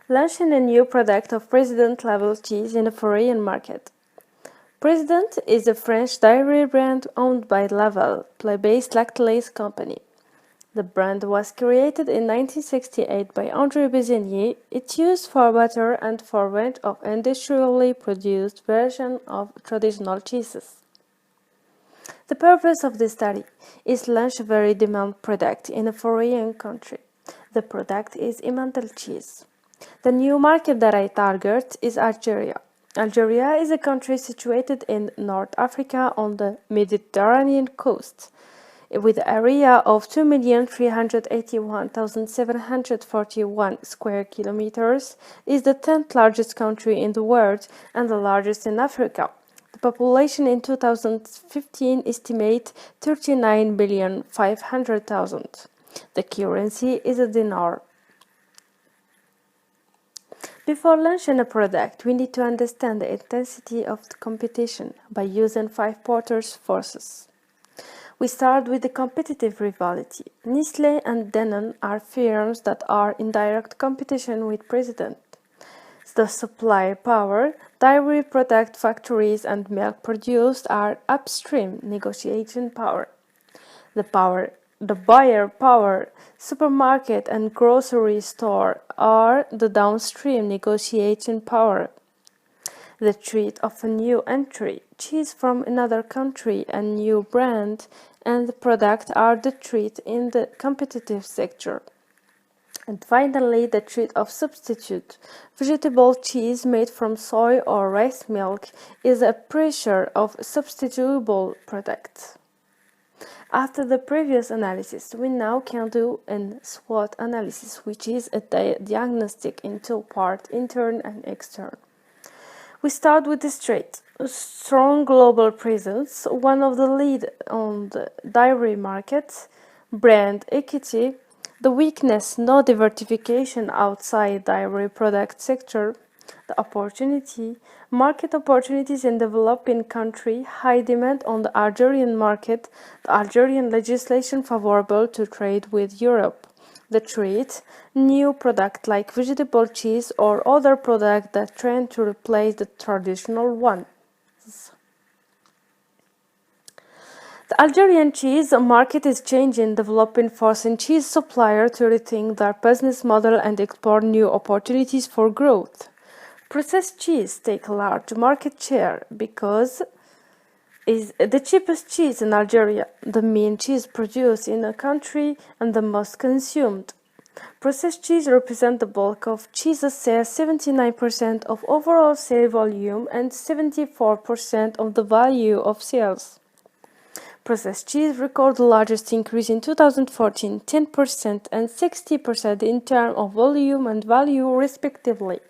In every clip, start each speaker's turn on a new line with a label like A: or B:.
A: Launching a new product of President-level cheese in a foreign market. President is a French dairy brand owned by Laval, plant-based lactase company. The brand was created in 1968 by André Bessignier. It's used for butter and for range of industrially produced version of traditional cheeses. The purpose of this study is to launch a very demanded product in a foreign country. The product is Emmental cheese. The new market that I target is Algeria. Algeria is a country situated in North Africa on the Mediterranean coast, with an area of 2,381,741 square kilometers, is the 10th largest country in the world and the largest in Africa. The population in 2015 estimates 39,500,000. The currency is a dinar. Before launching a product, we need to understand the intensity of the competition by using 5 Porter's forces. We start with the competitive rivalry. Nestlé and Danone are firms that are in direct competition with President. The supply power, dairy product factories and milk produced are upstream negotiation power. The buyer power, supermarket and grocery store are the downstream negotiation power. The threat of a new entry, cheese from another country, a new brand, and the product are the threat in the competitive sector. And finally, the threat of substitute. Vegetable cheese made from soy or rice milk is a pressure of substitutable products. After the previous analysis, we now can do a SWOT analysis, which is a diagnostic in 2 parts, intern and extern. We start with the straight. A strong global presence, one of the lead on the dairy market, brand equity, the weakness, no diversification outside dairy product sector, the opportunity, market opportunities in developing country, high demand on the Algerian market, the Algerian legislation favorable to trade with Europe. The threat, new product like vegetable cheese or other product that trend to replace the traditional one. The Algerian cheese market is changing, developing, forcing cheese suppliers to rethink their business model and explore new opportunities for growth. Processed cheese take a large market share because is the cheapest cheese in Algeria, the main cheese produced in the country and the most consumed. Processed cheese represents the bulk of cheese sales, 79% of overall sale volume and 74% of the value of sales. Processed cheese recorded the largest increase in 2014, 10% and 60% in terms of volume and value respectively.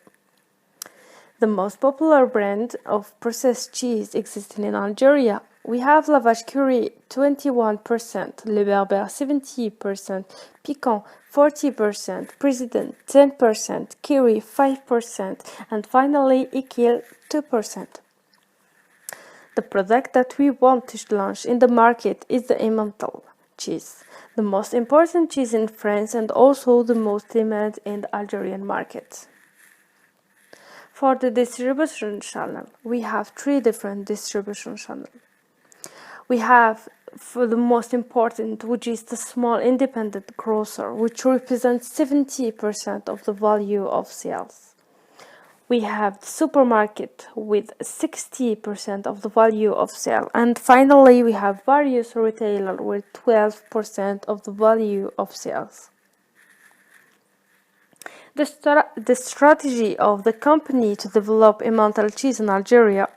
A: The most popular brand of processed cheese existing in Algeria. We have La Vache qui rit 21%, Le Berber 70%, Piquant 40%, President 10%, Kiri 5%, and finally Ikil 2%. The product that we want to launch in the market is the Emmental cheese, the most important cheese in France and also the most demanded in the Algerian market. For the distribution channel, we have 3 different distribution channels. We have, for the most important, which is the small independent grocer, which represents 70% of the value of sales. We have the supermarket with 60% of the value of sale. And finally, we have various retailers with 12% of the value of sales. The strategy of the company to develop Emmental cheese in Algeria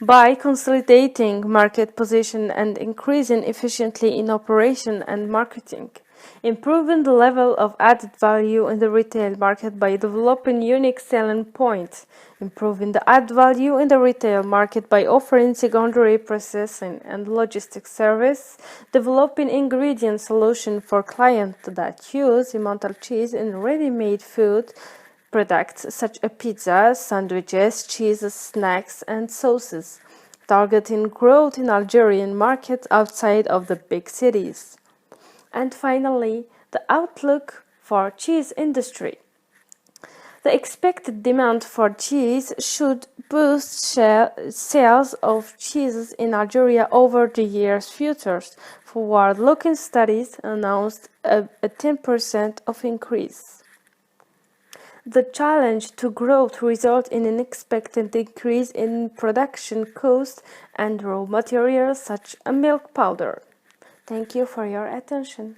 A: by consolidating market position and increasing efficiently in operation and marketing, improving the level of added value in the retail market by developing unique selling points, improving the added value in the retail market by offering secondary processing and logistics service, developing ingredient solution for clients that use Emmental cheese in ready-made food products such as pizza, sandwiches, cheese, snacks, and sauces, targeting growth in Algerian markets outside of the big cities. And finally, the outlook for cheese industry. The expected demand for cheese should boost sales of cheeses in Algeria over the year's futures. Forward-looking studies announced a 10% of increase. The challenge to growth results in an expected increase in production costs and raw materials such as milk powder. Thank you for your attention.